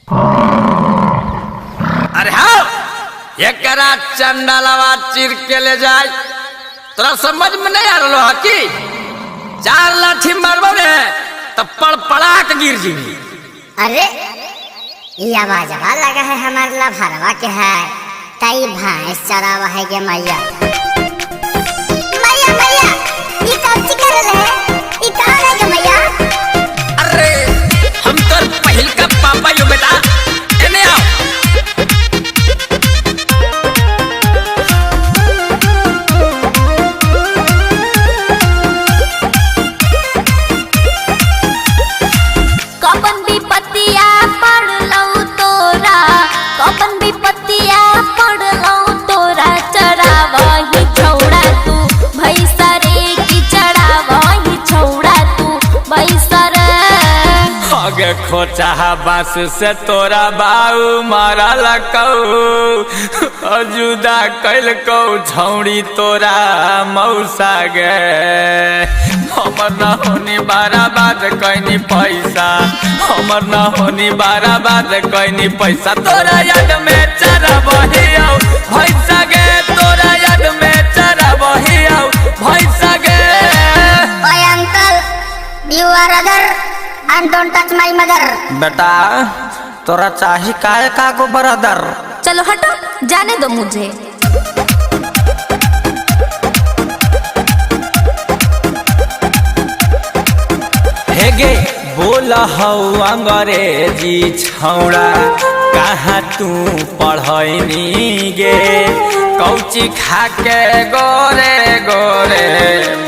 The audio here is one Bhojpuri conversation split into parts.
अरे हाँ एकरा चंडालवा चिर के ले जाए तोरा समझ में नहीं आ रहा कि 4 लाठी मारबो ने तो पड़पड़ा के गिर जीवी। अरे ये आवाजवा लगा है हमारे ला भरवा के है ताई भैंस चरावा है के मैया मैया मैया ये कौन सी कर रहे है ये कौन है के मैया। अरे हम तो पहल का पापा यो बेटा एने आओ। कौन विपत्तिया पड़ लऊ तोरा कौन विपत्तिया पड़ लऊ तोरा चढ़ावही छौड़ा तू भैसा रे की चढ़ावही छौड़ा तू भैसा रे। आगे खोचा बांस से तोरा बाऊ मारा लकऊ जुदा कैल कौ झौड़ी तोरा मौसा गे हमर न होनी बाराबाद कैनी पैसा हमर न होनी बाराबाद कैनी पैसा तोरा याद में चरा बहिया भैसा गे तोरा याद में चरा बहिया भैसा गे। ओए uncle you are other and don't touch my mother. बेटा तोरा चाही काय का गो ब्रदर। चलो हटो जाने दो मुझे। हे गे बोला हौ अंग्रेजी छौड़ा कहाँ तू पढ़नी गे कौची खा के गोरे गोरे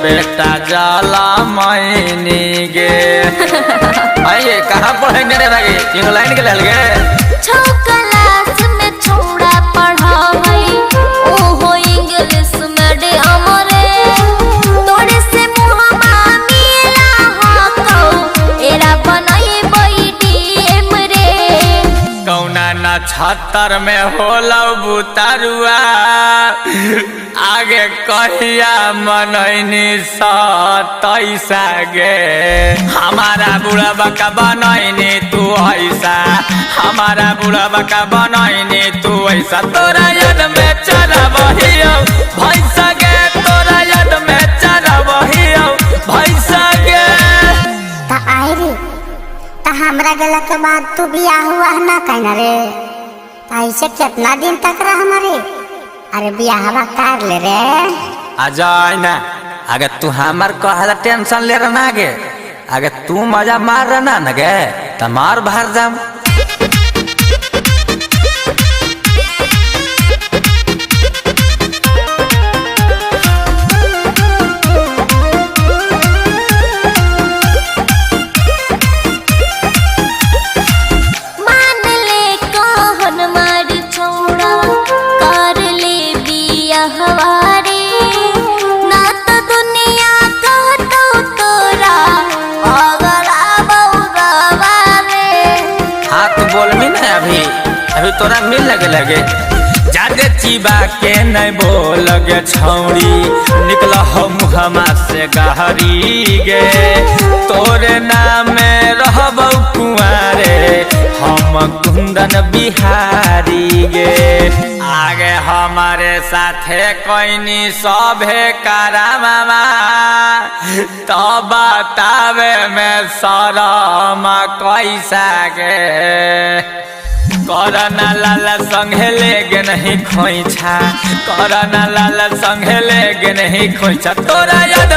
बेटा जाला मैनी गे। आइए कहाँ पढ़ेंगे रे भाई इंग्लैंड के लेल गे। 6 क्लास में छौड़ा पढ़ावई ओहो इंग्लिश मीडियम रे तोरे से मुहमा मिला हकौ एरा बनई बैडीएम रे। कौना नक्षत्र में होला बुतारुआ आगे कहिया मनैनी 27 गे हमारा बुढ़ा बका बनैनी तू ऐसा हमारा बुढ़ा बका बनैनी तू ऐसा तोरा याद में चरा बहियो भैसा गे तोरा याद में चरा बहियो भैसा गे। ता आई रे ता हमरा गला के बाद तू बियाह हुआ ना कहना रे ता ऐसे कितना दिन तक रहा हमारे। अरे बियाहवा कर ले रे आ जाए ना अगर तू हमार कहला टेंशन ले रहा ना गे अगर तू मजा मार रहा ना गे तो मार बाहर जाम। मान ले कहन मार छौड़ा कर ले बियाहवारे ना तो दुनिया कहतो तोरा अगला बौरवा रे। हाँ तू बोल मी ना अभी अभी तोरा मिल लगे जादे चिबा के नहीं बोल गे छौड़ी निकल हम हमा से गहरी गे तोरे नाम में रहब कुआरे हम कुंदन बिहारी गे आगे हमारे साथे कोइनी सभे कारा मामा तो बतावे में शरम कैसा गे करना लाला संगे लेगे नहीं खोइछा करना लाला संगे लेगे नहीं खोइछा तोरा याद